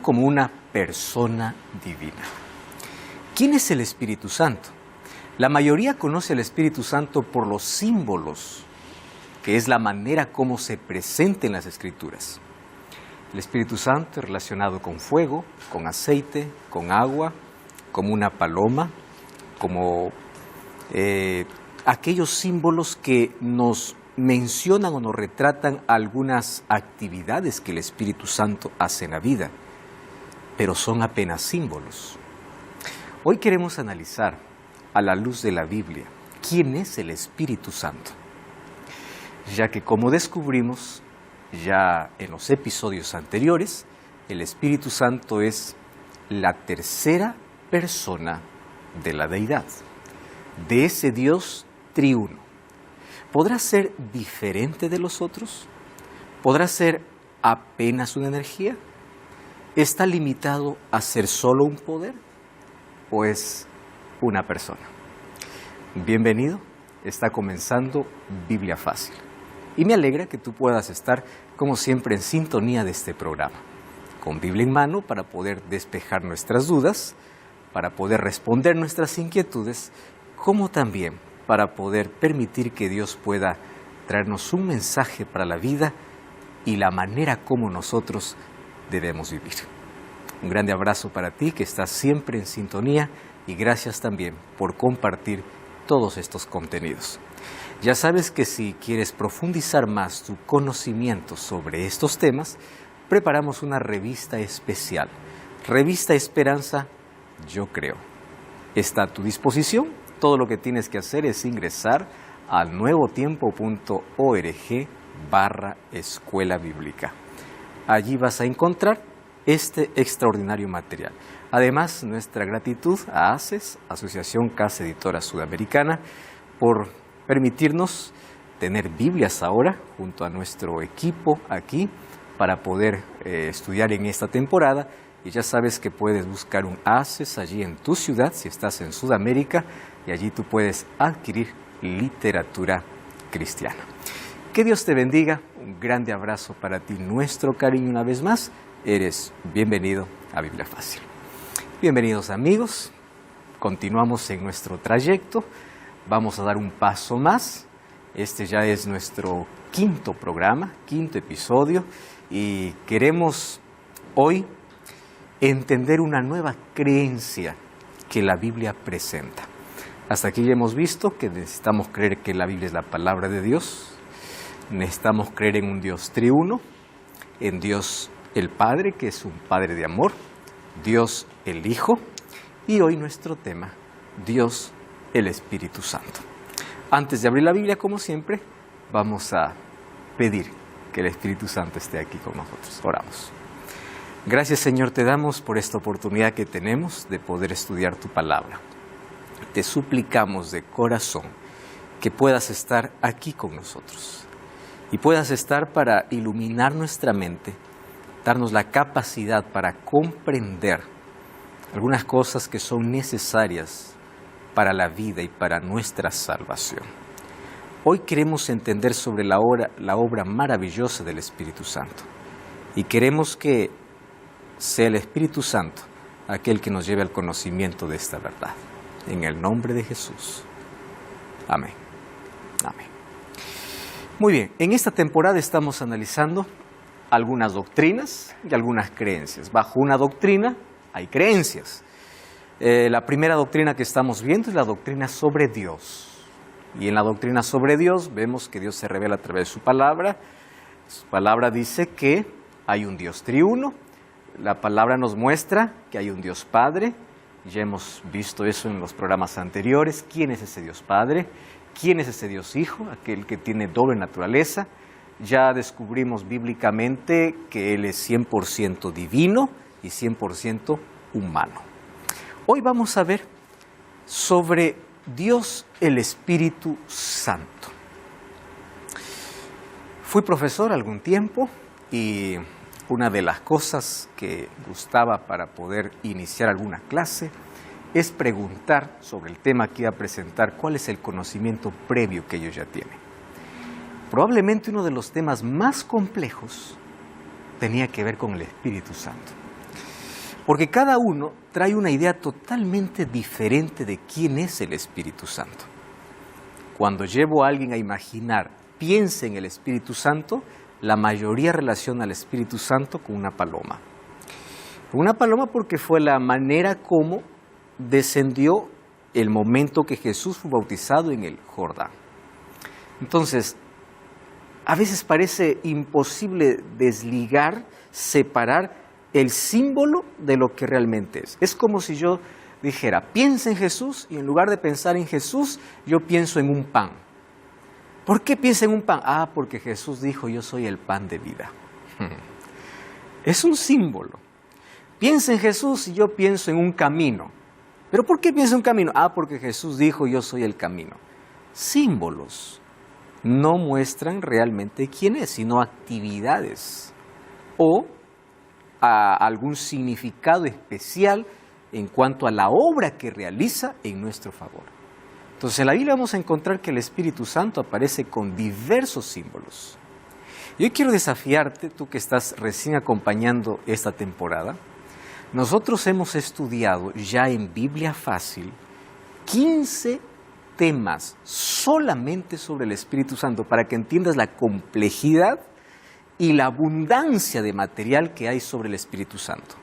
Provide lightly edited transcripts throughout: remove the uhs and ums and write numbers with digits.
como una persona divina. ¿Quién es el Espíritu Santo? La mayoría conoce al Espíritu Santo por los símbolos, que es la manera como se presenta en las Escrituras. El Espíritu Santo es relacionado con fuego, con aceite, con agua, como una paloma, como aquellos símbolos que nos mencionan o nos retratan algunas actividades que el Espíritu Santo hace en la vida, pero son apenas símbolos. Hoy queremos analizar, a la luz de la Biblia, quién es el Espíritu Santo, ya que como descubrimos ya en los episodios anteriores, el Espíritu Santo es la tercera persona de la deidad, de ese Dios triuno. ¿Podrá ser diferente de los otros? ¿Podrá ser apenas una energía? ¿Está limitado a ser solo un poder? ¿O es una persona? Bienvenido, está comenzando Biblia Fácil. Y me alegra que tú puedas estar, como siempre, en sintonía de este programa, con Biblia en mano para poder despejar nuestras dudas, para poder responder nuestras inquietudes, como también para poder permitir que Dios pueda traernos un mensaje para la vida y la manera como nosotros debemos vivir. Un grande abrazo para ti que estás siempre en sintonía y gracias también por compartir todos estos contenidos. Ya sabes que si quieres profundizar más tu conocimiento sobre estos temas, preparamos una revista especial, Revista Esperanza, Yo Creo. Está a tu disposición. Todo lo que tienes que hacer es ingresar a nuevotiempo.org/escuela bíblica. Allí vas a encontrar este extraordinario material. Además, nuestra gratitud a ACES, Asociación Casa Editora Sudamericana, por permitirnos tener Biblias ahora junto a nuestro equipo aquí para poder estudiar en esta temporada. Y ya sabes que puedes buscar un ACES allí en tu ciudad, si estás en Sudamérica, y allí tú puedes adquirir literatura cristiana. Que Dios te bendiga, un grande abrazo para ti, nuestro cariño una vez más, eres bienvenido a Biblia Fácil. Bienvenidos amigos, continuamos en nuestro trayecto, vamos a dar un paso más, este ya es nuestro quinto programa, quinto episodio, y queremos hoy entender una nueva creencia que la Biblia presenta. Hasta aquí ya hemos visto que necesitamos creer que la Biblia es la palabra de Dios, necesitamos creer en un Dios triuno, en Dios el Padre, que es un Padre de amor, Dios el Hijo, y hoy nuestro tema, Dios el Espíritu Santo. Antes de abrir la Biblia, como siempre, vamos a pedir que el Espíritu Santo esté aquí con nosotros. Oramos. Gracias, Señor, te damos por esta oportunidad que tenemos de poder estudiar tu palabra. Te suplicamos de corazón que puedas estar aquí con nosotros y puedas estar para iluminar nuestra mente, darnos la capacidad para comprender algunas cosas que son necesarias para la vida y para nuestra salvación. Hoy queremos entender sobre la obra maravillosa del Espíritu Santo y queremos que sea el Espíritu Santo aquel que nos lleve al conocimiento de esta verdad. En el nombre de Jesús. Amén. Amén. Muy bien, en esta temporada estamos analizando algunas doctrinas y algunas creencias. Bajo una doctrina hay creencias. La primera doctrina que estamos viendo es la doctrina sobre Dios. Y en la doctrina sobre Dios vemos que Dios se revela a través de su palabra. Su palabra dice que hay un Dios triuno. La palabra nos muestra que hay un Dios Padre. Ya hemos visto eso en los programas anteriores. ¿Quién es ese Dios Padre? ¿Quién es ese Dios Hijo? Aquel que tiene doble naturaleza. Ya descubrimos bíblicamente que Él es 100% divino y 100% humano. Hoy vamos a ver sobre Dios el Espíritu Santo. Fui profesor algún tiempo y una de las cosas que gustaba para poder iniciar alguna clase es preguntar sobre el tema que iba a presentar, cuál es el conocimiento previo que ellos ya tienen. Probablemente uno de los temas más complejos tenía que ver con el Espíritu Santo. Porque cada uno trae una idea totalmente diferente de quién es el Espíritu Santo. Cuando llevo a alguien a imaginar, piense en el Espíritu Santo, la mayoría relaciona al Espíritu Santo con una paloma. Una paloma porque fue la manera como descendió el momento que Jesús fue bautizado en el Jordán. Entonces, a veces parece imposible desligar, separar el símbolo de lo que realmente es. Es como si yo dijera, piensa en Jesús, y en lugar de pensar en Jesús, yo pienso en un pan. ¿Por qué piensa en un pan? Ah, porque Jesús dijo, yo soy el pan de vida. Es un símbolo. Piensa en Jesús y yo pienso en un camino. ¿Pero por qué pienso en un camino? Ah, porque Jesús dijo, yo soy el camino. Símbolos no muestran realmente quién es, sino actividades o algún significado especial en cuanto a la obra que realiza en nuestro favor. Entonces en la Biblia vamos a encontrar que el Espíritu Santo aparece con diversos símbolos. Yo quiero desafiarte, tú que estás recién acompañando esta temporada. Nosotros hemos estudiado ya en Biblia Fácil 15 temas solamente sobre el Espíritu Santo para que entiendas la complejidad y la abundancia de material que hay sobre el Espíritu Santo.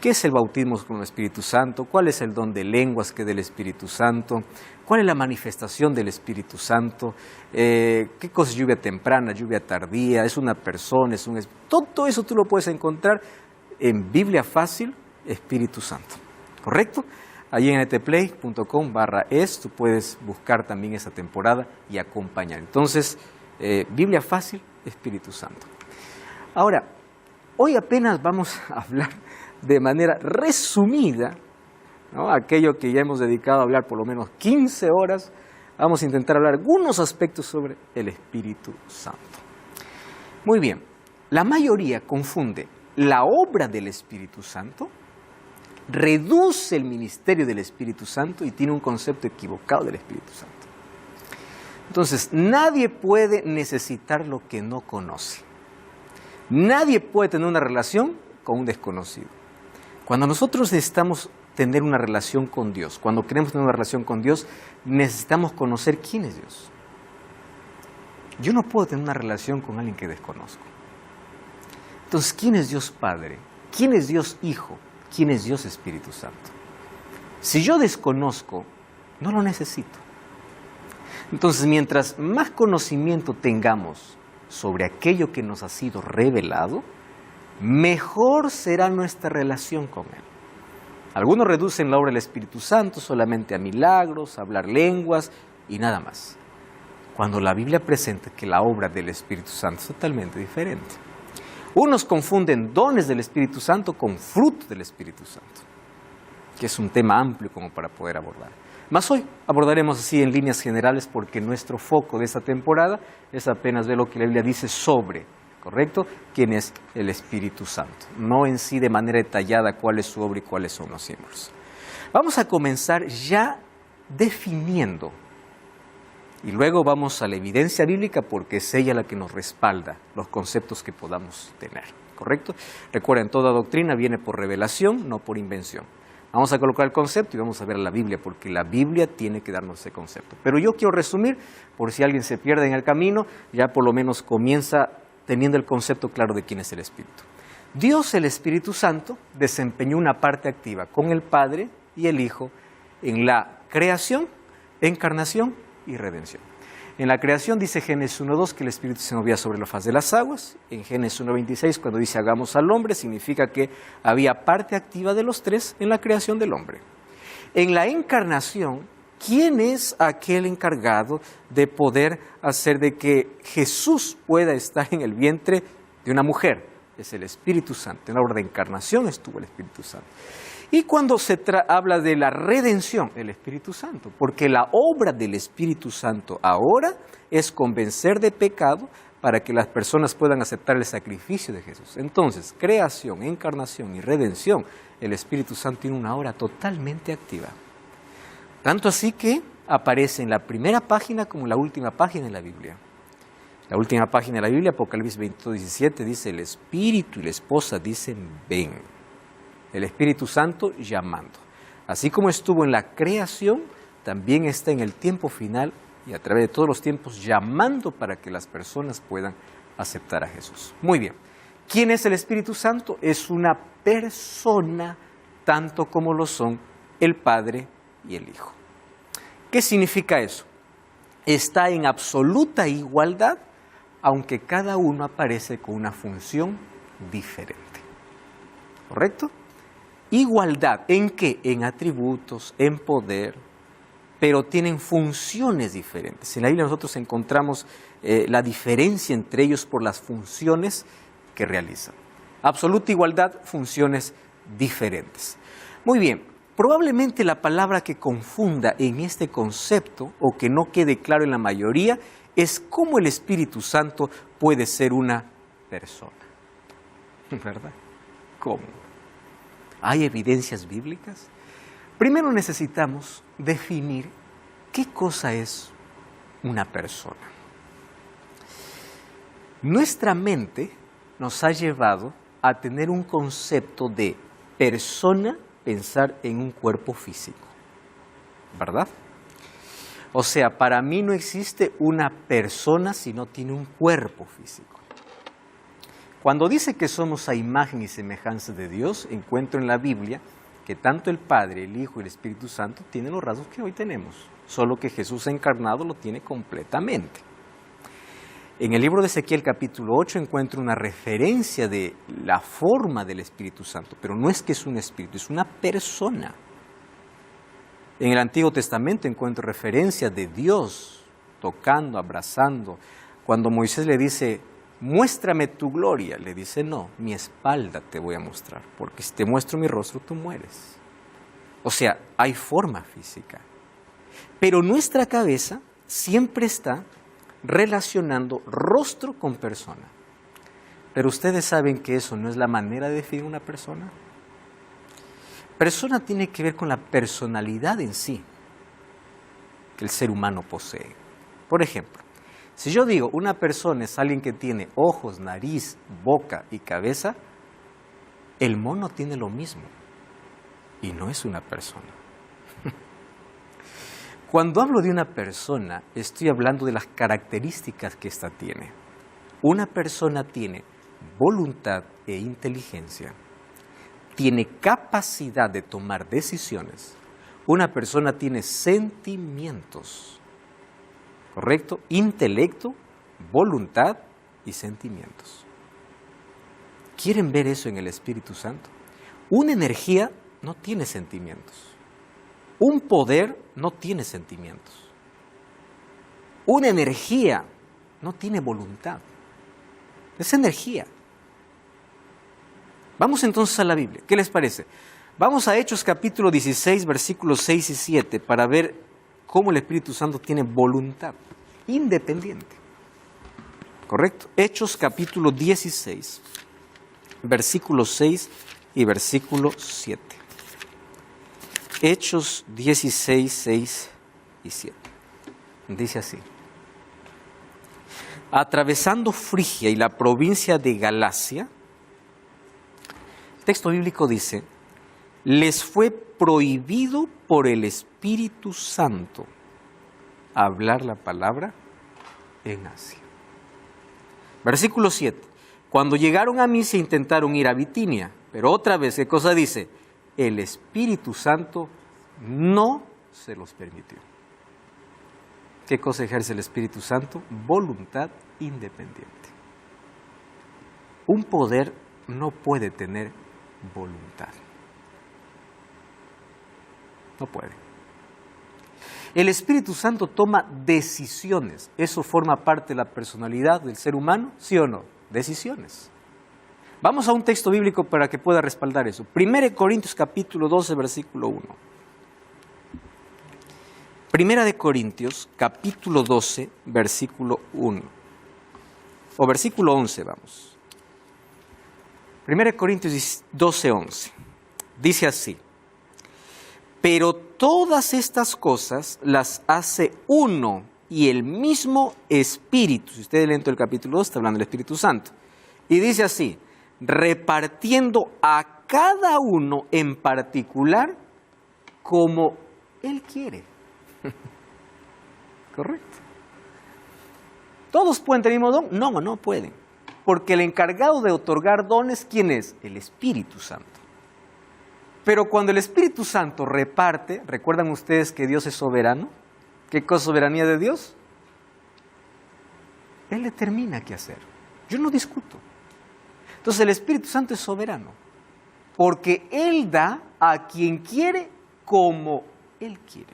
¿Qué es el bautismo con el Espíritu Santo? ¿Cuál es el don de lenguas que del Espíritu Santo? ¿Cuál es la manifestación del Espíritu Santo? ¿Qué cosa es lluvia temprana, lluvia tardía? ¿Es una persona? Todo eso tú lo puedes encontrar en Biblia Fácil, Espíritu Santo. ¿Correcto? Allí en netplay.com/es tú puedes buscar también esa temporada y acompañar. Entonces, Biblia Fácil, Espíritu Santo. Ahora, hoy apenas vamos a hablar de manera resumida, ¿no? Aquello que ya hemos dedicado a hablar por lo menos 15 horas, vamos a intentar hablar algunos aspectos sobre el Espíritu Santo. Muy bien, la mayoría confunde la obra del Espíritu Santo, reduce el ministerio del Espíritu Santo y tiene un concepto equivocado del Espíritu Santo. Entonces, nadie puede necesitar lo que no conoce. Nadie puede tener una relación con un desconocido. Cuando nosotros necesitamos tener una relación con Dios, cuando queremos tener una relación con Dios, necesitamos conocer quién es Dios. Yo no puedo tener una relación con alguien que desconozco. Entonces, ¿quién es Dios Padre? ¿Quién es Dios Hijo? ¿Quién es Dios Espíritu Santo? Si yo desconozco, no lo necesito. Entonces, mientras más conocimiento tengamos sobre aquello que nos ha sido revelado, mejor será nuestra relación con Él. Algunos reducen la obra del Espíritu Santo solamente a milagros, a hablar lenguas y nada más. Cuando la Biblia presenta que la obra del Espíritu Santo es totalmente diferente. Unos confunden dones del Espíritu Santo con fruto del Espíritu Santo, que es un tema amplio como para poder abordar. Mas hoy abordaremos así en líneas generales porque nuestro foco de esta temporada es apenas ver lo que la Biblia dice sobre, ¿correcto?, quién es el Espíritu Santo. No en sí de manera detallada cuál es su obra y cuáles son los símbolos. Vamos a comenzar ya definiendo y luego vamos a la evidencia bíblica porque es ella la que nos respalda los conceptos que podamos tener, ¿correcto? Recuerden, toda doctrina viene por revelación, no por invención. Vamos a colocar el concepto y vamos a ver la Biblia porque la Biblia tiene que darnos ese concepto. Pero yo quiero resumir, por si alguien se pierde en el camino, ya por lo menos comienza teniendo el concepto claro de quién es el Espíritu. Dios, el Espíritu Santo, desempeñó una parte activa con el Padre y el Hijo en la creación, encarnación y redención. En la creación dice Génesis 1:2 que el Espíritu se movía sobre la faz de las aguas. En Génesis 1:26 cuando dice hagamos al hombre significa que había parte activa de los tres en la creación del hombre. En la encarnación, ¿quién es aquel encargado de poder hacer de que Jesús pueda estar en el vientre de una mujer? Es el Espíritu Santo. En la obra de encarnación estuvo el Espíritu Santo. Y cuando se habla de la redención, el Espíritu Santo, porque la obra del Espíritu Santo ahora es convencer de pecado para que las personas puedan aceptar el sacrificio de Jesús. Entonces, creación, encarnación y redención, el Espíritu Santo tiene una obra totalmente activa. Tanto así que aparece en la primera página como en la última página de la Biblia. La última página de la Biblia, Apocalipsis 22:17, dice el Espíritu y la esposa dicen ven. El Espíritu Santo llamando. Así como estuvo en la creación, también está en el tiempo final y a través de todos los tiempos llamando para que las personas puedan aceptar a Jesús. Muy bien. ¿Quién es el Espíritu Santo? Es una persona, tanto como lo son el Padre y el Hijo. ¿Qué significa eso? Está en absoluta igualdad, aunque cada uno aparece con una función diferente. ¿Correcto? Igualdad, ¿en qué? En atributos, en poder, pero tienen funciones diferentes. En la Biblia nosotros encontramos la diferencia entre ellos por las funciones que realizan. Absoluta igualdad, funciones diferentes. Muy bien, probablemente la palabra que confunda en este concepto o que no quede claro en la mayoría es cómo el Espíritu Santo puede ser una persona. ¿Verdad? ¿Cómo? ¿Hay evidencias bíblicas? Primero necesitamos definir qué cosa es una persona. Nuestra mente nos ha llevado a tener un concepto de persona, pensar en un cuerpo físico, ¿verdad? O sea, para mí no existe una persona si no tiene un cuerpo físico. Cuando dice que somos a imagen y semejanza de Dios, encuentro en la Biblia que tanto el Padre, el Hijo y el Espíritu Santo tienen los rasgos que hoy tenemos, solo que Jesús encarnado lo tiene completamente. En el libro de Ezequiel capítulo 8 encuentro una referencia de la forma del Espíritu Santo, pero no es que es un espíritu, es una persona. En el Antiguo Testamento encuentro referencia de Dios tocando, abrazando. Cuando Moisés le dice, muéstrame tu gloria, le dice, no, mi espalda te voy a mostrar, porque si te muestro mi rostro, tú mueres. O sea, hay forma física. Pero nuestra cabeza siempre está relacionando rostro con persona. Pero ustedes saben que eso no es la manera de definir una persona. Persona tiene que ver con la personalidad en sí que el ser humano posee. Por ejemplo, si yo digo una persona es alguien que tiene ojos, nariz, boca y cabeza, el mono tiene lo mismo y no es una persona. Cuando hablo de una persona, estoy hablando de las características que ésta tiene. Una persona tiene voluntad e inteligencia, tiene capacidad de tomar decisiones. Una persona tiene sentimientos, ¿correcto? Intelecto, voluntad y sentimientos. ¿Quieren ver eso en el Espíritu Santo? Una energía no tiene sentimientos. Un poder no tiene sentimientos. Una energía no tiene voluntad. Es energía. Vamos entonces a la Biblia. ¿Qué les parece? Vamos a Hechos capítulo 16, versículos 6 y 7 para ver cómo el Espíritu Santo tiene voluntad independiente. ¿Correcto? Hechos capítulo 16, versículos 6 y versículo 7. Hechos 16, 6 y 7. Dice así. Atravesando Frigia y la provincia de Galacia, el texto bíblico dice, les fue prohibido por el Espíritu Santo hablar la palabra en Asia. Versículo 7. Cuando llegaron a Misia intentaron ir a Bitinia, pero otra vez, ¿qué cosa dice? El Espíritu Santo no se los permitió. ¿Qué cosa ejerce el Espíritu Santo? Voluntad independiente. Un poder no puede tener voluntad. No puede. El Espíritu Santo toma decisiones. ¿Eso forma parte de la personalidad del ser humano? ¿Sí o no? Decisiones. Vamos a un texto bíblico para que pueda respaldar eso. 1 Corintios capítulo 12, versículo 1. 1 Corintios capítulo 12, versículo 1. O versículo 11, vamos. 1 Corintios 12, 11. Dice así. Pero todas estas cosas las hace uno y el mismo Espíritu. Si ustedes leen todo el capítulo 2, está hablando del Espíritu Santo. Y dice así, repartiendo a cada uno en particular como Él quiere. ¿Correcto? ¿Todos pueden tener el mismo don? No, no pueden. Porque el encargado de otorgar dones, ¿quién es? El Espíritu Santo. Pero cuando el Espíritu Santo reparte, ¿recuerdan ustedes que Dios es soberano? ¿Qué cosa es soberanía de Dios? Él determina qué hacer. Yo no discuto. Entonces el Espíritu Santo es soberano, porque Él da a quien quiere como Él quiere.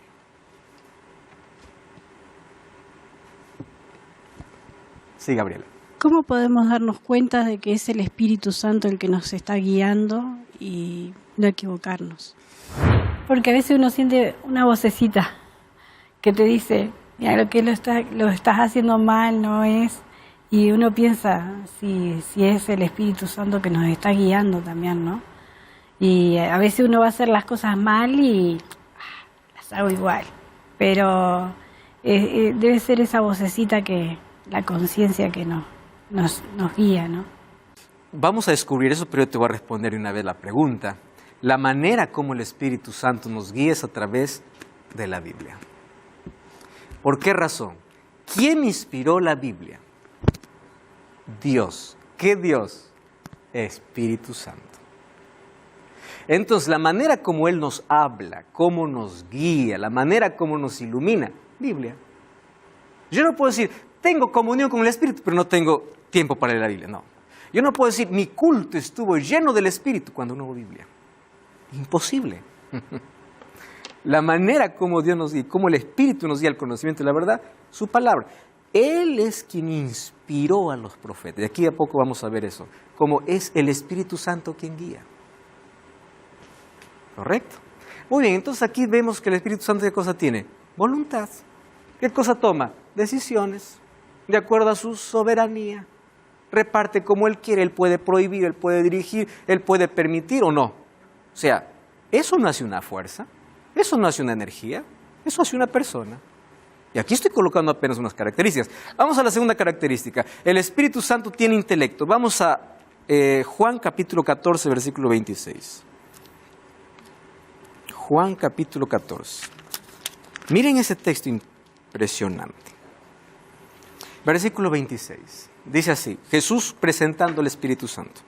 Sí, Gabriela. ¿Cómo podemos darnos cuenta de que es el Espíritu Santo el que nos está guiando y no equivocarnos? Porque a veces uno siente una vocecita que te dice, mira, lo estás haciendo mal, no es. Y uno piensa si es el Espíritu Santo que nos está guiando también, ¿no? Y a veces uno va a hacer las cosas mal y las hago igual. Pero debe ser esa vocecita la conciencia que nos guía, ¿no? Vamos a descubrir eso, pero yo te voy a responder de una vez la pregunta. La manera como el Espíritu Santo nos guía es a través de la Biblia. ¿Por qué razón? ¿Quién inspiró la Biblia? Dios. ¿Qué Dios? Espíritu Santo. Entonces, la manera como Él nos habla, cómo nos guía, la manera como nos ilumina, Biblia. Yo no puedo decir, tengo comunión con el Espíritu, pero no tengo tiempo para leer la Biblia. No. Yo no puedo decir, mi culto estuvo lleno del Espíritu cuando no hubo Biblia. Imposible. La manera como Dios nos guía, como el Espíritu nos guía al conocimiento de la verdad, su palabra. Él es quien inspiró a los profetas. Y aquí a poco vamos a ver eso. Como es el Espíritu Santo quien guía. ¿Correcto? Muy bien, entonces aquí vemos que el Espíritu Santo, ¿qué cosa tiene? Voluntad. ¿Qué cosa toma? Decisiones. De acuerdo a su soberanía. Reparte como Él quiere. Él puede prohibir, Él puede dirigir, Él puede permitir o no. O sea, eso no hace una fuerza, eso no hace una energía, eso hace una persona. Y aquí estoy colocando apenas unas características. Vamos a la segunda característica. El Espíritu Santo tiene intelecto. Vamos a Juan capítulo 14, versículo 26. Juan capítulo 14. Miren ese texto impresionante. Versículo 26. Dice así, Jesús presentando el Espíritu Santo.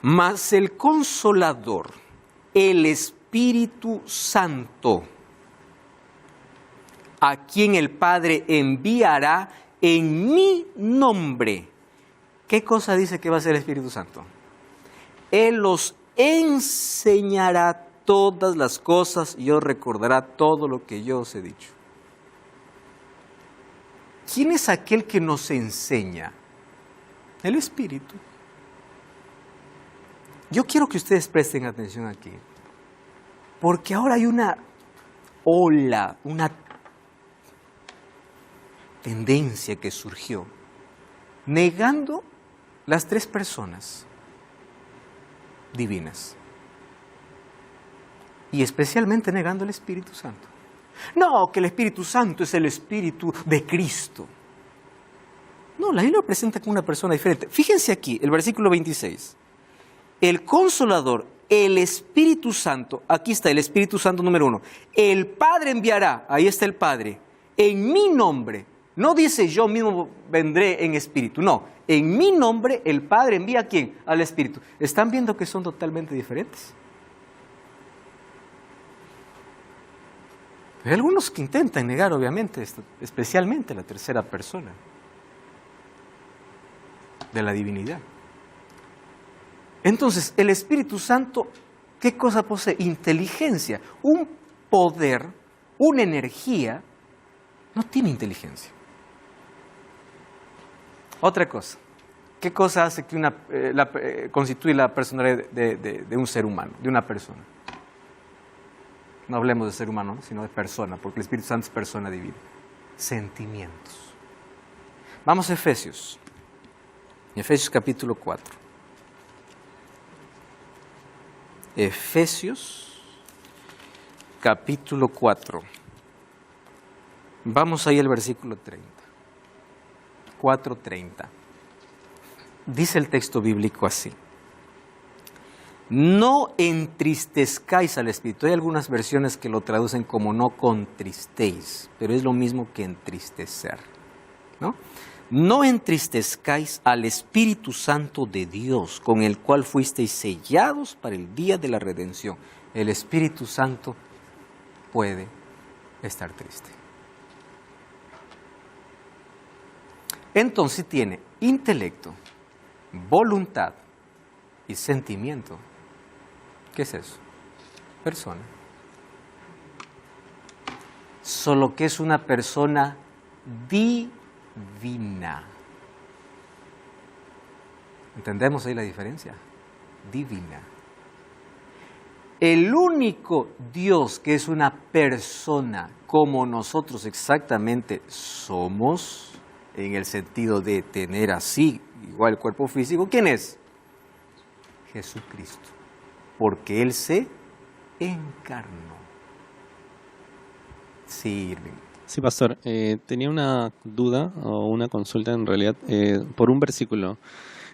Mas el Consolador, el Espíritu Santo, a quien el Padre enviará en mi nombre. ¿Qué cosa dice que va a hacer el Espíritu Santo? Él los enseñará todas las cosas y os recordará todo lo que yo os he dicho. ¿Quién es aquel que nos enseña? El Espíritu. Yo quiero que ustedes presten atención aquí, porque ahora hay una ola, una tendencia que surgió, negando las tres personas divinas, y especialmente negando el Espíritu Santo. No, que el Espíritu Santo es el Espíritu de Cristo. No, la Biblia lo presenta como una persona diferente. Fíjense aquí, el versículo 26. El Consolador, el Espíritu Santo, aquí está el Espíritu Santo número 1. El Padre enviará, ahí está el Padre, en mi nombre. No dice yo mismo vendré en espíritu, no. En mi nombre el Padre envía ¿a quién? Al Espíritu. ¿Están viendo que son totalmente diferentes? Hay algunos que intentan negar, obviamente, especialmente la tercera persona de la divinidad. Entonces, el Espíritu Santo, ¿qué cosa posee? Inteligencia, un poder, una energía, no tiene inteligencia. Otra cosa, ¿qué cosa hace que constituye la personalidad de un ser humano, de una persona? No hablemos de ser humano, sino de persona, porque el Espíritu Santo es persona divina. Sentimientos. Vamos a Efesios. Efesios capítulo 4. Efesios capítulo 4. Vamos ahí al versículo 30. 4:30. Dice el texto bíblico así. No entristezcáis al Espíritu. Hay algunas versiones que lo traducen como no contristéis, pero es lo mismo que entristecer, ¿no? No entristezcáis al Espíritu Santo de Dios, con el cual fuisteis sellados para el día de la redención. El Espíritu Santo puede estar triste. Entonces tiene intelecto, voluntad y sentimiento. ¿Qué es eso? Persona. Solo que es una persona divina. ¿Entendemos ahí la diferencia? Divina. El único Dios que es una persona como nosotros exactamente somos, en el sentido de tener así igual el cuerpo físico, ¿quién es? Jesucristo. Porque Él se encarnó. Sí, Irving. Sí, pastor. Tenía una duda o una consulta en realidad por un versículo.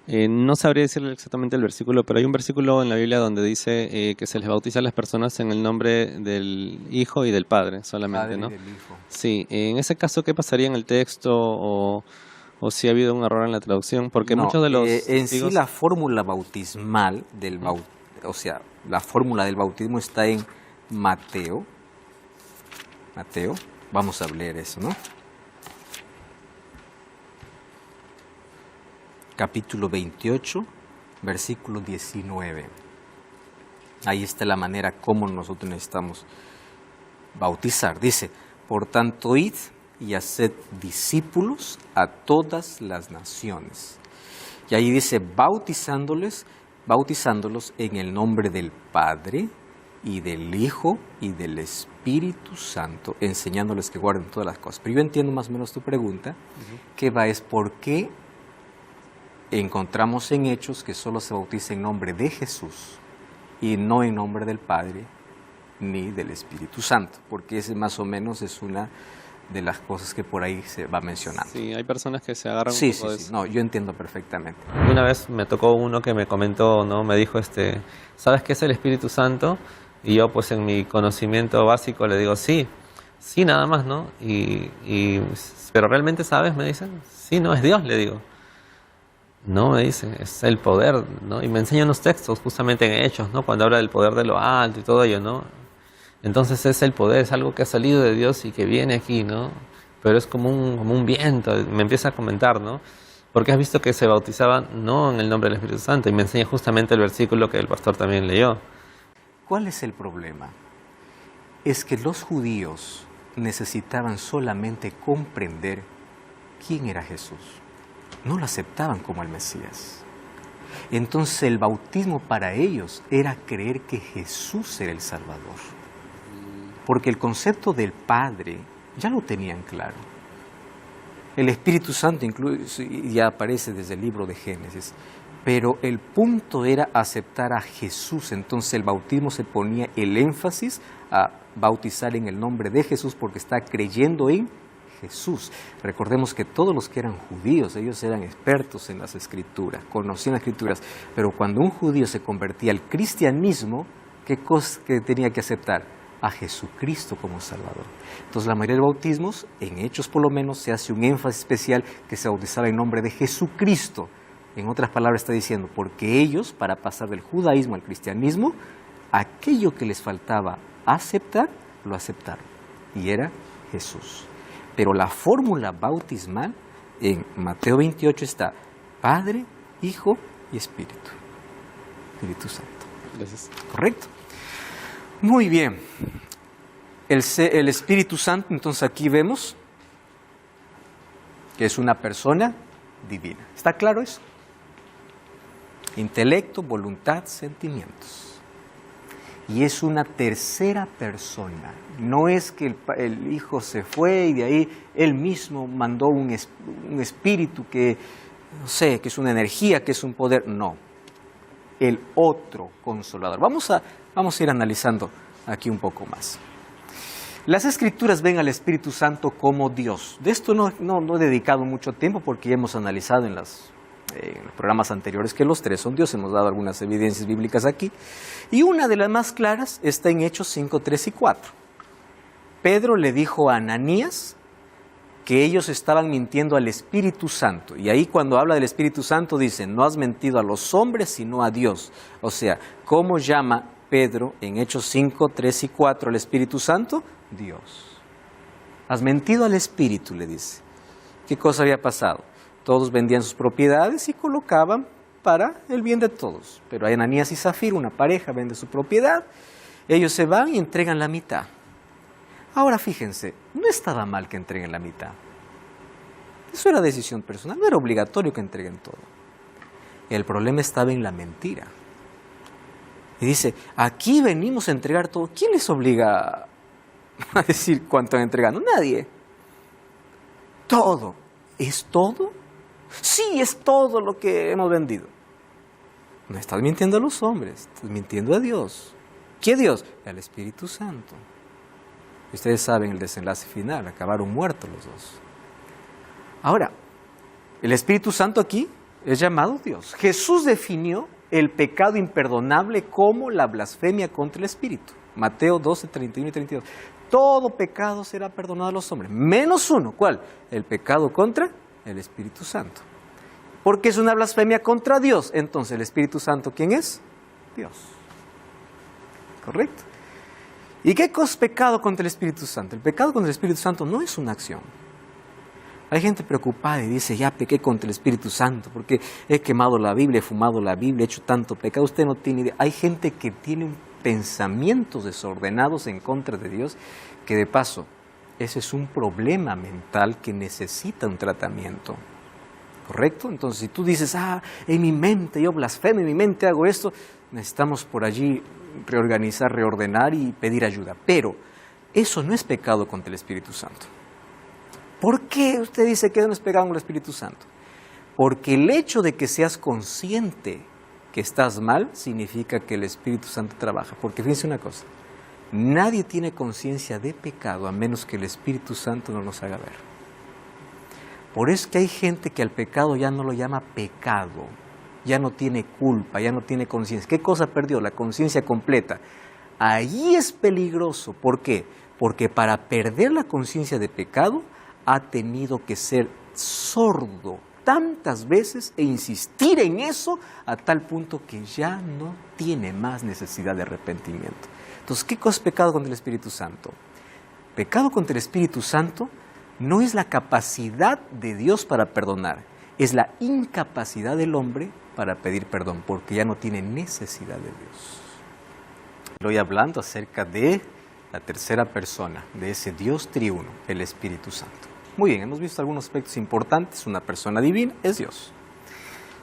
No sabría decirle exactamente el versículo, pero hay un versículo en la Biblia donde dice que se les bautiza a las personas en el nombre del Hijo y del Padre solamente, Padre ¿no? y del Hijo. Sí, en ese caso, ¿qué pasaría en el texto o si ha habido un error en la traducción? Porque No, muchos de los en testigos... sí la fórmula bautismal o sea, la fórmula del bautismo está en Mateo. Mateo, vamos a leer eso, ¿no? Capítulo 28, versículo 19. Ahí está la manera como nosotros necesitamos bautizar. Dice, por tanto, id y haced discípulos a todas las naciones. Y ahí dice, bautizándolos en el nombre del Padre y del Hijo y del Espíritu Santo, enseñándoles que guarden todas las cosas. Pero yo entiendo más o menos tu pregunta, que va es por qué encontramos en Hechos que solo se bautiza en nombre de Jesús y no en nombre del Padre ni del Espíritu Santo, porque ese más o menos es una de las cosas que por ahí se va mencionando. Sí, hay personas que se agarran Sí, un poco de sí, eso. no, yo entiendo perfectamente. Una vez me tocó uno que me comentó, ¿no? Me dijo, ¿sabes qué es el Espíritu Santo? Y yo, pues, en mi conocimiento básico le digo, sí, nada más, ¿no? Pero realmente sabes, me dicen, sí, no, es Dios, le digo. No, me dice, es el poder, ¿no? Y me enseña unos textos justamente en Hechos, ¿no? Cuando habla del poder de lo alto y todo ello, ¿no? Entonces es el poder, es algo que ha salido de Dios y que viene aquí, ¿no? Pero es como un viento, me empieza a comentar, ¿no? Porque has visto que se bautizaban no en el nombre del Espíritu Santo, y me enseña justamente el versículo que el pastor también leyó. ¿Cuál es el problema? Es que los judíos necesitaban solamente comprender quién era Jesús. No lo aceptaban como el Mesías. Entonces el bautismo para ellos era creer que Jesús era el Salvador. Porque el concepto del Padre ya lo tenían claro. El Espíritu Santo ya aparece desde el libro de Génesis. Pero el punto era aceptar a Jesús. Entonces el bautismo se ponía el énfasis a bautizar en el nombre de Jesús porque está creyendo en Jesús. Recordemos que todos los que eran judíos, ellos eran expertos en las escrituras, conocían las escrituras, pero cuando un judío se convertía al cristianismo, ¿qué cosa que tenía que aceptar? A Jesucristo como Salvador. Entonces la mayoría de bautismos, en Hechos por lo menos, se hace un énfasis especial que se bautizaba en nombre de Jesucristo. En otras palabras está diciendo, porque ellos, para pasar del judaísmo al cristianismo, aquello que les faltaba aceptar, lo aceptaron, y era Jesús. Pero la fórmula bautismal en Mateo 28 está Padre, Hijo y Espíritu. Espíritu Santo. Gracias. ¿Correcto? Muy bien. El Espíritu Santo, entonces aquí vemos que es una persona divina. ¿Está claro eso? Intelecto, voluntad, sentimientos. Y es una tercera persona. No es que el Hijo se fue y de ahí Él mismo mandó un espíritu que, no sé, que es una energía, que es un poder. No. El otro Consolador. Vamos a ir analizando aquí un poco más. Las Escrituras ven al Espíritu Santo como Dios. De esto no he dedicado mucho tiempo porque ya hemos analizado en las en los programas anteriores que los tres son Dios. Hemos dado algunas evidencias bíblicas aquí. Y una de las más claras está en Hechos 5, 3 y 4. Pedro le dijo a Ananías que ellos estaban mintiendo al Espíritu Santo. Y ahí cuando habla del Espíritu Santo dice, no has mentido a los hombres, sino a Dios. O sea, ¿cómo llama Pedro en Hechos 5, 3 y 4 al Espíritu Santo? Dios. Has mentido al Espíritu, le dice. ¿Qué cosa había pasado? Todos vendían sus propiedades y colocaban para el bien de todos. Pero Ananías y Zafira, una pareja, vende su propiedad. Ellos se van y entregan la mitad. Ahora fíjense, no estaba mal que entreguen la mitad. Eso era decisión personal, no era obligatorio que entreguen todo. El problema estaba en la mentira. Y dice, aquí venimos a entregar todo. ¿Quién les obliga a decir cuánto han entregado? Nadie. Todo. ¿Es todo? Sí, es todo lo que hemos vendido. No estás mintiendo a los hombres, estás mintiendo a Dios. ¿Qué Dios? Al Espíritu Santo. Ustedes saben el desenlace final, acabaron muertos los dos. Ahora, el Espíritu Santo aquí es llamado Dios. Jesús definió el pecado imperdonable como la blasfemia contra el Espíritu. Mateo 12, 31 y 32. Todo pecado será perdonado a los hombres, menos uno. ¿Cuál? El pecado contra el Espíritu Santo. Porque es una blasfemia contra Dios. Entonces, ¿el Espíritu Santo quién es? Dios. ¿Correcto? ¿Y qué es pecado contra el Espíritu Santo? El pecado contra el Espíritu Santo no es una acción. Hay gente preocupada y dice, ya pequé contra el Espíritu Santo porque he quemado la Biblia, he fumado la Biblia, he hecho tanto pecado. Usted no tiene idea. Hay gente que tiene pensamientos desordenados en contra de Dios, que de paso, ese es un problema mental que necesita un tratamiento. ¿Correcto? Entonces, si tú dices, en mi mente yo blasfemo, en mi mente hago esto, necesitamos por allí reorganizar, reordenar y pedir ayuda. Pero eso no es pecado contra el Espíritu Santo. ¿Por qué usted dice que no es pecado contra el Espíritu Santo? Porque el hecho de que seas consciente que estás mal significa que el Espíritu Santo trabaja. Porque fíjense una cosa, nadie tiene conciencia de pecado a menos que el Espíritu Santo no nos haga ver. Por eso es que hay gente que al pecado ya no lo llama pecado, ya no tiene culpa, ya no tiene conciencia. ¿Qué cosa perdió? La conciencia completa. Ahí es peligroso. ¿Por qué? Porque para perder la conciencia de pecado ha tenido que ser sordo tantas veces e insistir en eso a tal punto que ya no tiene más necesidad de arrepentimiento. Entonces, ¿qué cosa es pecado contra el Espíritu Santo? Pecado contra el Espíritu Santo no es la capacidad de Dios para perdonar, es la incapacidad del hombre para pedir perdón, porque ya no tiene necesidad de Dios. Estoy hablando acerca de la tercera persona, de ese Dios triuno, el Espíritu Santo. Muy bien, hemos visto algunos aspectos importantes. Una persona divina es Dios.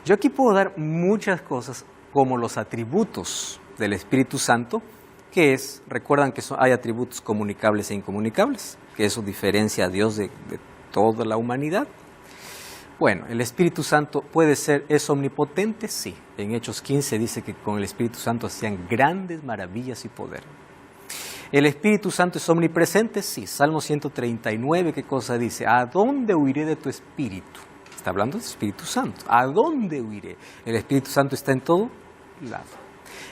Yo aquí puedo dar muchas cosas como los atributos del Espíritu Santo, que es, recuerdan que hay atributos comunicables e incomunicables, que eso diferencia a Dios de toda la humanidad. Bueno, el Espíritu Santo es omnipotente, sí. En Hechos 15 dice que con el Espíritu Santo hacían grandes maravillas y poder. ¿El Espíritu Santo es omnipresente? Sí. Salmo 139, ¿qué cosa dice? ¿A dónde huiré de tu Espíritu? Está hablando del Espíritu Santo. ¿A dónde huiré? El Espíritu Santo está en todo lado.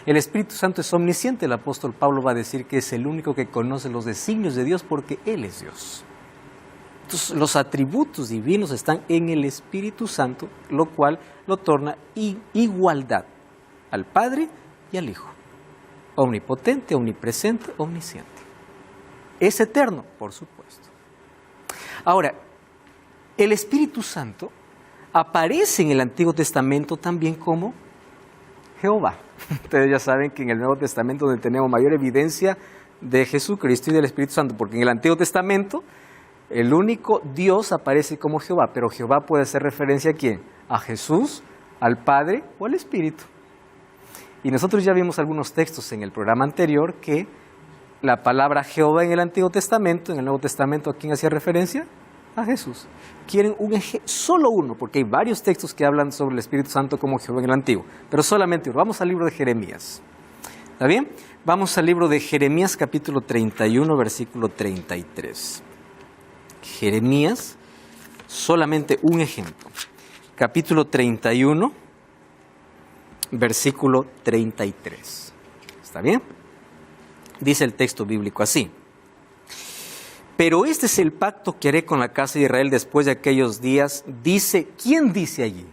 El Espíritu Santo es omnisciente. El apóstol Pablo va a decir que es el único que conoce los designios de Dios porque Él es Dios. Entonces, los atributos divinos están en el Espíritu Santo, lo cual lo torna igualdad al Padre y al Hijo. Omnipotente, omnipresente, omnisciente. Es eterno, por supuesto. Ahora, el Espíritu Santo aparece en el Antiguo Testamento también como Jehová. Ustedes ya saben que en el Nuevo Testamento donde tenemos mayor evidencia de Jesucristo y del Espíritu Santo, porque en el Antiguo Testamento el único Dios aparece como Jehová, pero Jehová puede hacer referencia ¿a quién? A Jesús, al Padre o al Espíritu. Y nosotros ya vimos algunos textos en el programa anterior que la palabra Jehová en el Antiguo Testamento, en el Nuevo Testamento, ¿a quién hacía referencia? A Jesús. Quieren solo uno, porque hay varios textos que hablan sobre el Espíritu Santo como Jehová en el Antiguo, pero solamente uno. Vamos al libro de Jeremías. ¿Está bien? Vamos al libro de Jeremías capítulo 31, versículo 33. Jeremías, solamente un ejemplo. capítulo 31, versículo 33. ¿Está bien? Dice el texto bíblico así: pero este es el pacto que haré con la casa de Israel después de aquellos días. Dice, ¿quién dice allí?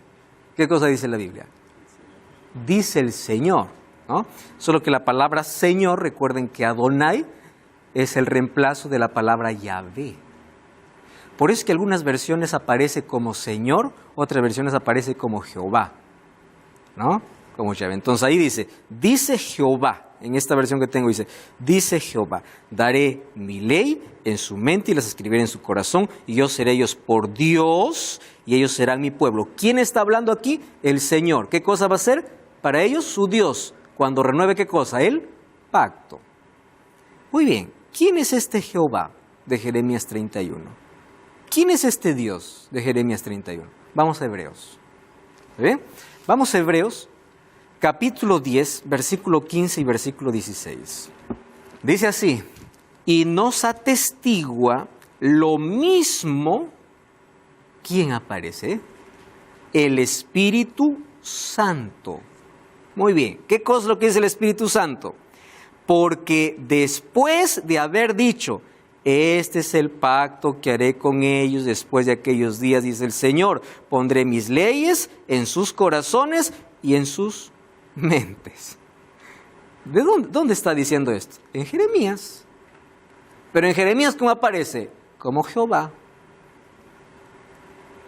¿Qué cosa dice la Biblia? Dice el Señor, ¿no? Solo que la palabra Señor, recuerden que Adonai es el reemplazo de la palabra Yahvé. Por eso es que algunas versiones aparece como Señor, otras versiones aparece como Jehová, ¿no? Como Yahvé. Entonces ahí dice Jehová. En esta versión que tengo dice Jehová: daré mi ley en su mente y las escribiré en su corazón, y yo seré ellos por Dios, y ellos serán mi pueblo. ¿Quién está hablando aquí? El Señor. ¿Qué cosa va a ser? Para ellos su Dios, cuando renueve ¿qué cosa? El pacto. Muy bien, ¿quién es este Jehová de Jeremías 31? ¿Quién es este Dios de Jeremías 31? Vamos a Hebreos. ¿Bien? Vamos a Hebreos, capítulo 10, versículo 15 y versículo 16. Dice así: y nos atestigua lo mismo. ¿Quién aparece? El Espíritu Santo. Muy bien, ¿qué cosa es lo que dice el Espíritu Santo? Porque después de haber dicho, este es el pacto que haré con ellos después de aquellos días, dice el Señor, pondré mis leyes en sus corazones y en sus mentes. ¿De dónde está diciendo esto? En Jeremías. Pero en Jeremías, ¿cómo aparece? Como Jehová.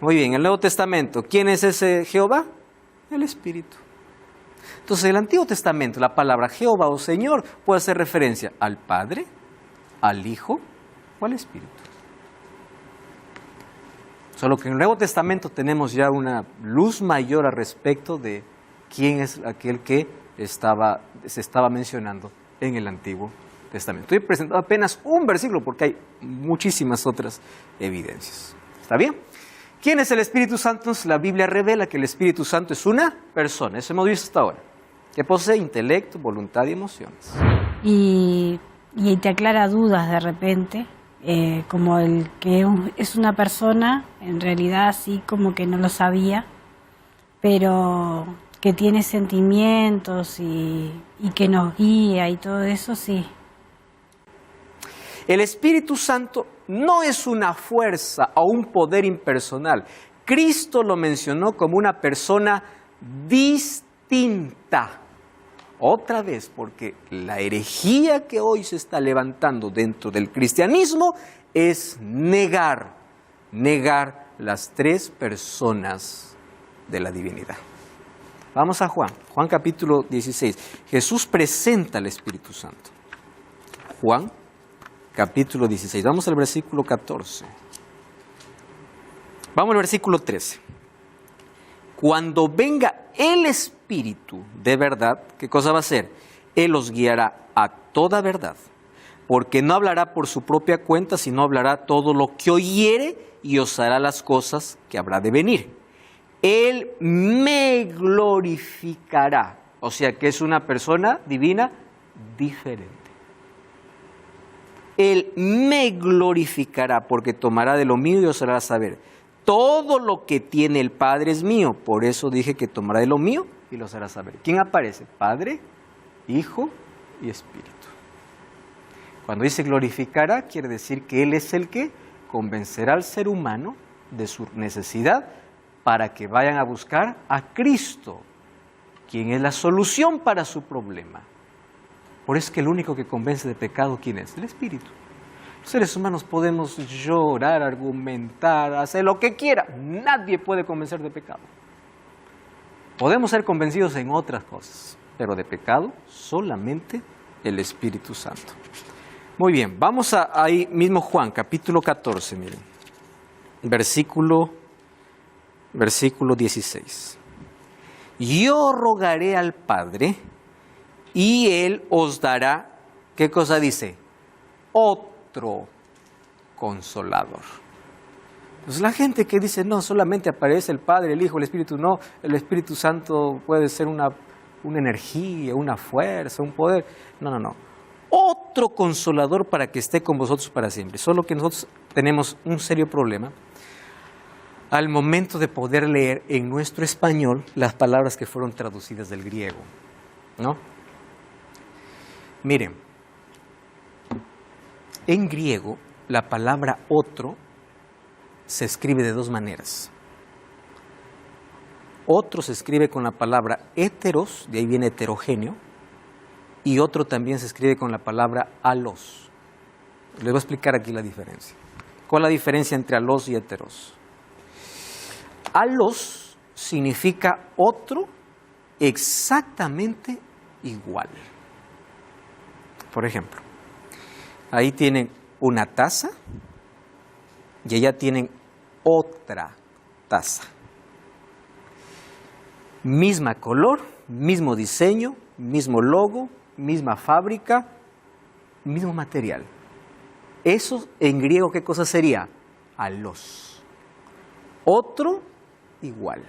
Muy bien, el Nuevo Testamento, ¿quién es ese Jehová? El Espíritu. Entonces, en el Antiguo Testamento, la palabra Jehová o Señor puede hacer referencia al Padre, al Hijo o al Espíritu. Solo que en el Nuevo Testamento tenemos ya una luz mayor al respecto de quién es aquel que se estaba mencionando en el Antiguo Testamento. Estoy presentando apenas un versículo porque hay muchísimas otras evidencias. ¿Está bien? ¿Quién es el Espíritu Santo? La Biblia revela que el Espíritu Santo es una persona, eso hemos visto hasta ahora, que posee intelecto, voluntad y emociones. Y te aclara dudas de repente, como el que es una persona, en realidad sí como que no lo sabía, pero que tiene sentimientos y que nos guía y todo eso, sí. El Espíritu Santo no es una fuerza o un poder impersonal. Cristo lo mencionó como una persona distinta. Otra vez, porque la herejía que hoy se está levantando dentro del cristianismo es negar las tres personas de la divinidad. Vamos a Juan capítulo 16. Jesús presenta al Espíritu Santo. Juan capítulo 16. Vamos al versículo 14. Vamos al versículo 13. Cuando venga el Espíritu de verdad, ¿qué cosa va a hacer? Él os guiará a toda verdad, porque no hablará por su propia cuenta, sino hablará todo lo que oyere y os hará las cosas que habrá de venir. Él me glorificará, o sea que es una persona divina diferente. Él me glorificará porque tomará de lo mío y os hará saber. Todo lo que tiene el Padre es mío, por eso dije que tomará de lo mío y los hará saber. ¿Quién aparece? Padre, Hijo y Espíritu. Cuando dice glorificará, quiere decir que Él es el que convencerá al ser humano de su necesidad para que vayan a buscar a Cristo, quien es la solución para su problema. Por eso es que el único que convence de pecado, ¿quién es? El Espíritu. Los seres humanos podemos llorar, argumentar, hacer lo que quiera. Nadie puede convencer de pecado. Podemos ser convencidos en otras cosas, pero de pecado solamente el Espíritu Santo. Muy bien, vamos a ahí mismo Juan, capítulo 14, miren. Versículo 16. Yo rogaré al Padre y Él os dará, ¿qué cosa dice? Otro Consolador. Pues la gente que dice, no, solamente aparece el Padre, el Hijo, el Espíritu, no, el Espíritu Santo puede ser una energía, una fuerza, un poder. No. Otro Consolador para que esté con vosotros para siempre. Solo que nosotros tenemos un serio problema. al momento de poder leer en nuestro español las palabras que fueron traducidas del griego, ¿no? Miren, en griego la palabra otro se escribe de dos maneras. Otro se escribe con la palabra heteros, de ahí viene heterogéneo, y otro también se escribe con la palabra alos. Les voy a explicar aquí la diferencia. ¿Cuál es la diferencia entre alos y heteros? Alos significa otro exactamente igual. Por ejemplo, ahí tienen una taza y allá tienen otra taza. Misma color, mismo diseño, mismo logo, misma fábrica, mismo material. Eso en griego, ¿qué cosa sería? Alos. Otro igual.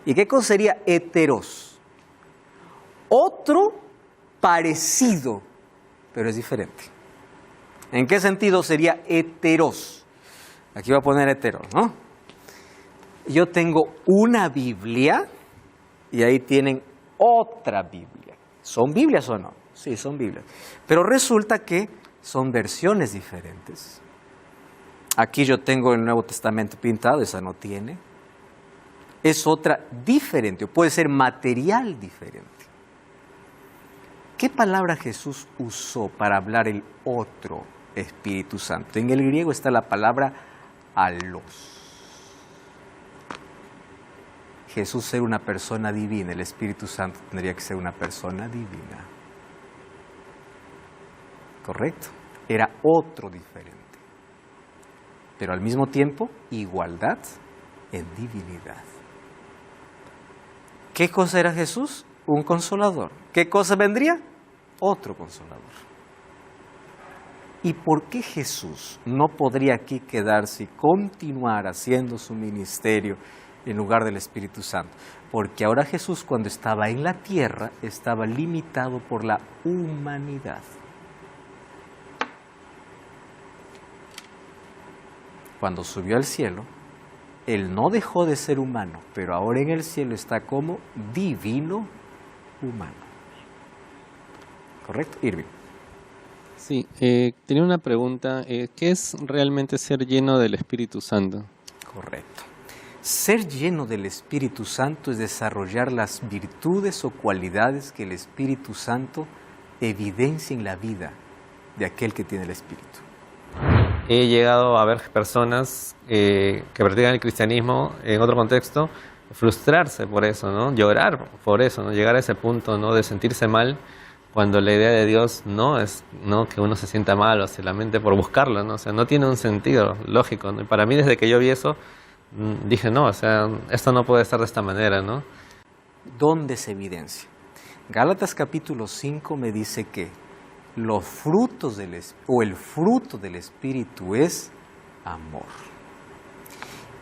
¿Y qué cosa sería heteros? Otro parecido, pero es diferente. ¿En qué sentido sería heteros? Aquí voy a poner heteros, ¿no? Yo tengo una Biblia y ahí tienen otra Biblia. ¿Son Biblias o no? Sí, son Biblias. Pero resulta que son versiones diferentes. Aquí yo tengo el Nuevo Testamento pintado, esa no tiene. Es otra diferente, o puede ser material diferente. ¿Qué palabra Jesús usó para hablar el otro Espíritu Santo? En el griego está la palabra alos. Jesús era una persona divina, el Espíritu Santo tendría que ser una persona divina. ¿Correcto? Era otro diferente. Pero al mismo tiempo, igualdad en divinidad. ¿Qué cosa era Jesús? Un consolador. ¿Qué cosa vendría? Otro consolador. ¿Y por qué Jesús no podría aquí quedarse y continuar haciendo su ministerio en lugar del Espíritu Santo? Porque ahora Jesús, cuando estaba en la tierra, estaba limitado por la humanidad. Cuando subió al cielo, Él no dejó de ser humano, pero ahora en el cielo está como divino humano. ¿Correcto? Irving. Sí, tenía una pregunta. ¿Qué es realmente ser lleno del Espíritu Santo? Correcto. Ser lleno del Espíritu Santo es desarrollar las virtudes o cualidades que el Espíritu Santo evidencia en la vida de aquel que tiene el Espíritu. He llegado a ver personas que practican el cristianismo en otro contexto, frustrarse por eso, ¿no? Llorar por eso, ¿no? Llegar a ese punto, ¿no? De sentirse mal cuando la idea de Dios no es, ¿no? Que uno se sienta mal o se lamente por buscarlo, ¿no? O sea, no tiene un sentido lógico, ¿no? Y para mí, desde que yo vi eso, dije, no, o sea, esto no puede estar de esta manera, ¿no? ¿Dónde se evidencia? Gálatas capítulo 5 me dice que los frutos el fruto del Espíritu es amor.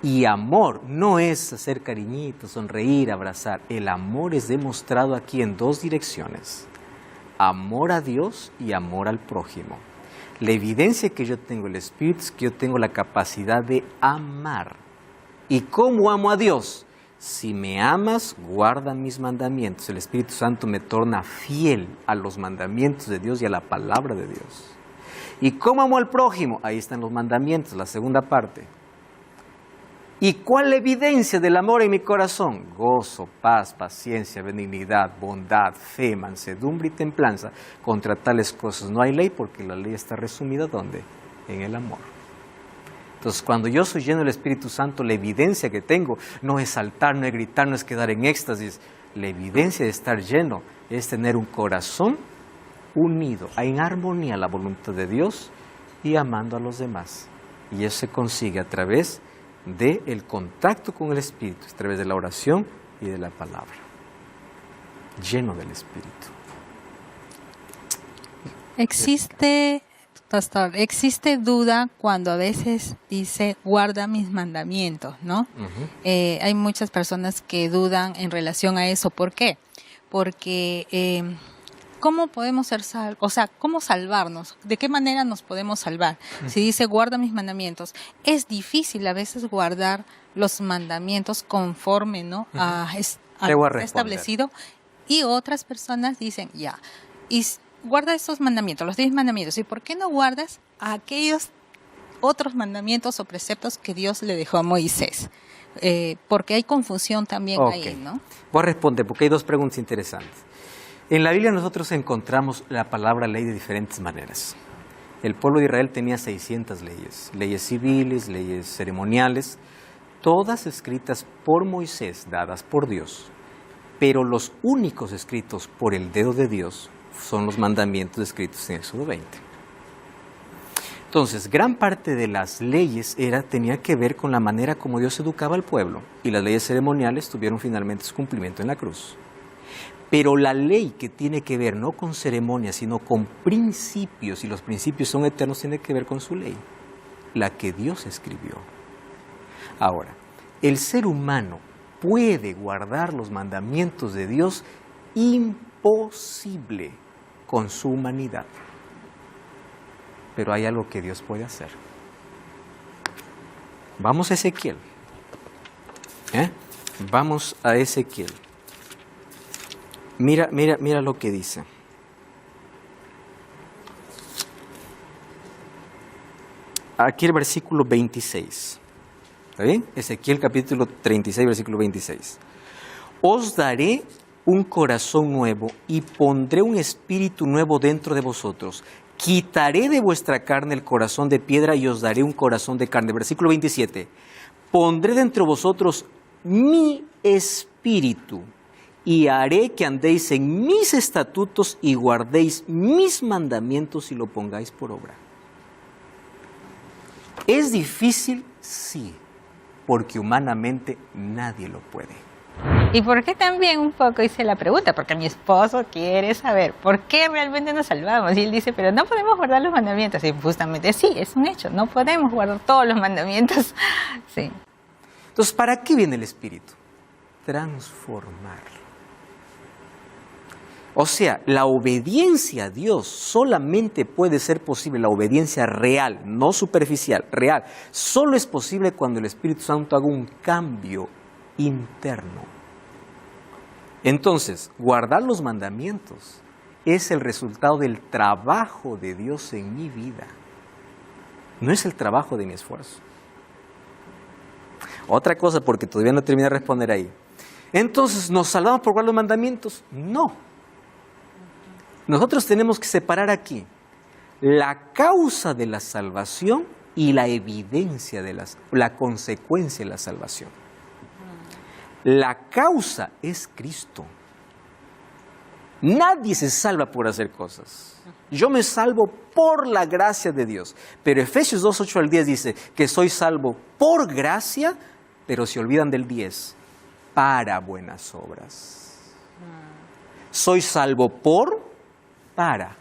Y amor no es hacer cariñitos, sonreír, abrazar. El amor es demostrado aquí en dos direcciones. Amor a Dios y amor al prójimo. La evidencia que yo tengo el Espíritu es que yo tengo la capacidad de amar. ¿Y cómo amo a Dios? Si me amas, guarda mis mandamientos. El Espíritu Santo me torna fiel a los mandamientos de Dios y a la palabra de Dios. ¿Y cómo amo al prójimo? Ahí están los mandamientos, la segunda parte. ¿Y cuál la evidencia del amor en mi corazón? Gozo, paz, paciencia, benignidad, bondad, fe, mansedumbre y templanza. Contra tales cosas no hay ley, porque la ley está resumida ¿dónde? En el amor. Entonces, cuando yo soy lleno del Espíritu Santo, la evidencia que tengo no es saltar, no es gritar, no es quedar en éxtasis. La evidencia de estar lleno es tener un corazón unido, en armonía a la voluntad de Dios y amando a los demás. Y eso se consigue a través del contacto con el Espíritu, a través de la oración y de la palabra. Lleno del Espíritu. Pastor, existe duda cuando a veces dice, guarda mis mandamientos, ¿no? Hay muchas personas que dudan en relación a eso. ¿Por qué? Porque ¿cómo podemos ser salvos? O sea, ¿cómo salvarnos? ¿De qué manera nos podemos salvar? Si dice, guarda mis mandamientos, es difícil a veces guardar los mandamientos conforme, ¿no? a establecido. Y otras personas dicen, ya, guarda estos mandamientos, los 10 mandamientos. ¿Y por qué no guardas aquellos otros mandamientos o preceptos que Dios le dejó a Moisés? Porque hay confusión también ahí, ¿no? Voy a responder porque hay dos preguntas interesantes. En la Biblia nosotros encontramos la palabra ley de diferentes maneras. El pueblo de Israel tenía 600 leyes, leyes civiles, leyes ceremoniales, todas escritas por Moisés, dadas por Dios. Pero los únicos escritos por el dedo de Dios son los mandamientos escritos en Éxodo 20. Entonces, gran parte de las leyes tenía que ver con la manera como Dios educaba al pueblo, y las leyes ceremoniales tuvieron finalmente su cumplimiento en la cruz. Pero la ley que tiene que ver no con ceremonias, sino con principios, y los principios son eternos, tiene que ver con su ley, la que Dios escribió. Ahora, el ser humano puede guardar los mandamientos de Dios, imposible con su humanidad. Pero hay algo que Dios puede hacer. Vamos a Ezequiel. Vamos a Ezequiel. Mira lo que dice. Aquí el versículo 26. ¿Está bien? Ezequiel capítulo 36, versículo 26. Os daré un corazón nuevo y pondré un espíritu nuevo dentro de vosotros. Quitaré de vuestra carne el corazón de piedra y os daré un corazón de carne. Versículo 27. Pondré dentro de vosotros mi espíritu y haré que andéis en mis estatutos y guardéis mis mandamientos y lo pongáis por obra. ¿Es difícil? Sí, porque humanamente nadie lo puede. ¿Y por qué también un poco hice la pregunta? Porque mi esposo quiere saber por qué realmente nos salvamos. Y él dice, pero no podemos guardar los mandamientos. Y justamente sí, es un hecho, no podemos guardar todos los mandamientos. Sí. Entonces, ¿para qué viene el Espíritu? Transformarlo. O sea, la obediencia a Dios solamente puede ser posible, la obediencia real, no superficial, real. Solo es posible cuando el Espíritu Santo haga un cambio interno. Entonces, guardar los mandamientos es el resultado del trabajo de Dios en mi vida. No es el trabajo de mi esfuerzo. Otra cosa, porque todavía no terminé de responder ahí. Entonces, ¿nos salvamos por guardar los mandamientos? No. Nosotros tenemos que separar aquí la causa de la salvación y la evidencia la consecuencia de la salvación. La causa es Cristo. Nadie se salva por hacer cosas. Yo me salvo por la gracia de Dios. Pero Efesios 2, 8 al 10 dice que soy salvo por gracia, pero se olvidan del 10, para buenas obras. Soy salvo para.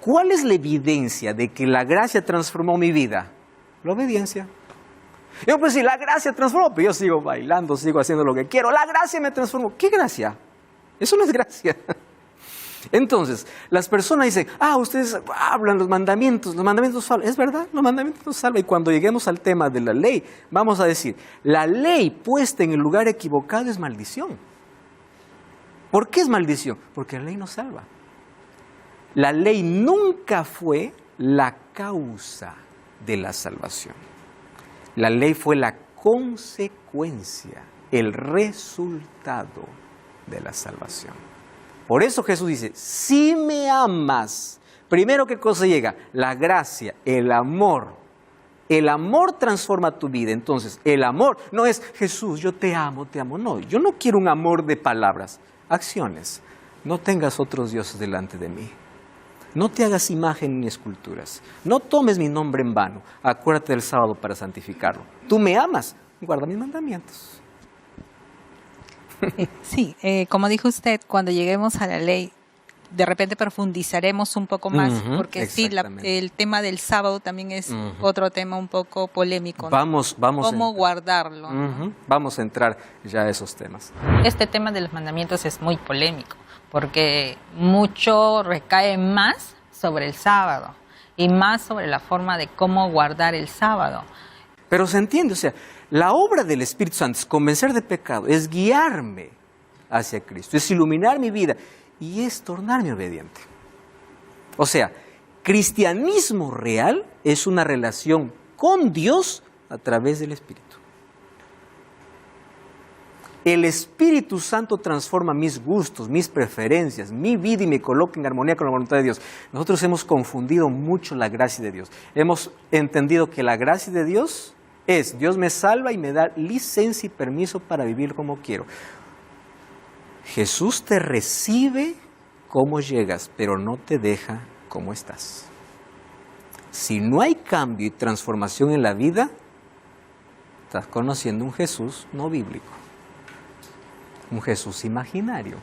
¿Cuál es la evidencia de que la gracia transformó mi vida? La obediencia. Yo pues si la gracia transformó, pero yo sigo bailando, sigo haciendo lo que quiero. La gracia me transformó. ¿Qué gracia? Eso no es gracia. Entonces, las personas dicen, ustedes hablan los mandamientos salvan. Es verdad, los mandamientos nos salvan. Y cuando lleguemos al tema de la ley, vamos a decir, la ley puesta en el lugar equivocado es maldición. ¿Por qué es maldición? Porque la ley nos salva. La ley nunca fue la causa de la salvación. La ley fue la consecuencia, el resultado de la salvación. Por eso Jesús dice, si me amas, primero ¿qué cosa llega? La gracia, el amor. El amor transforma tu vida. Entonces, el amor no es Jesús, yo te amo. No, yo no quiero un amor de palabras, acciones. No tengas otros dioses delante de mí. No te hagas imagen ni esculturas. No tomes mi nombre en vano. Acuérdate del sábado para santificarlo. Tú me amas, guarda mis mandamientos. Sí, como dijo usted, cuando lleguemos a la ley, de repente profundizaremos un poco más, porque sí, el tema del sábado también es otro tema un poco polémico, ¿no? Vamos ¿Cómo guardarlo? Vamos a entrar ya a esos temas. Este tema de los mandamientos es muy polémico, porque mucho recae más sobre el sábado y más sobre la forma de cómo guardar el sábado. Pero se entiende, o sea, la obra del Espíritu Santo es convencer de pecado, es guiarme hacia Cristo, es iluminar mi vida y es tornarme obediente. O sea, cristianismo real es una relación con Dios a través del Espíritu. El Espíritu Santo transforma mis gustos, mis preferencias, mi vida y me coloca en armonía con la voluntad de Dios. Nosotros hemos confundido mucho la gracia de Dios. Hemos entendido que la gracia de Dios es, Dios me salva y me da licencia y permiso para vivir como quiero. Jesús te recibe como llegas, pero no te deja como estás. Si no hay cambio y transformación en la vida, estás conociendo un Jesús no bíblico. Un Jesús imaginario.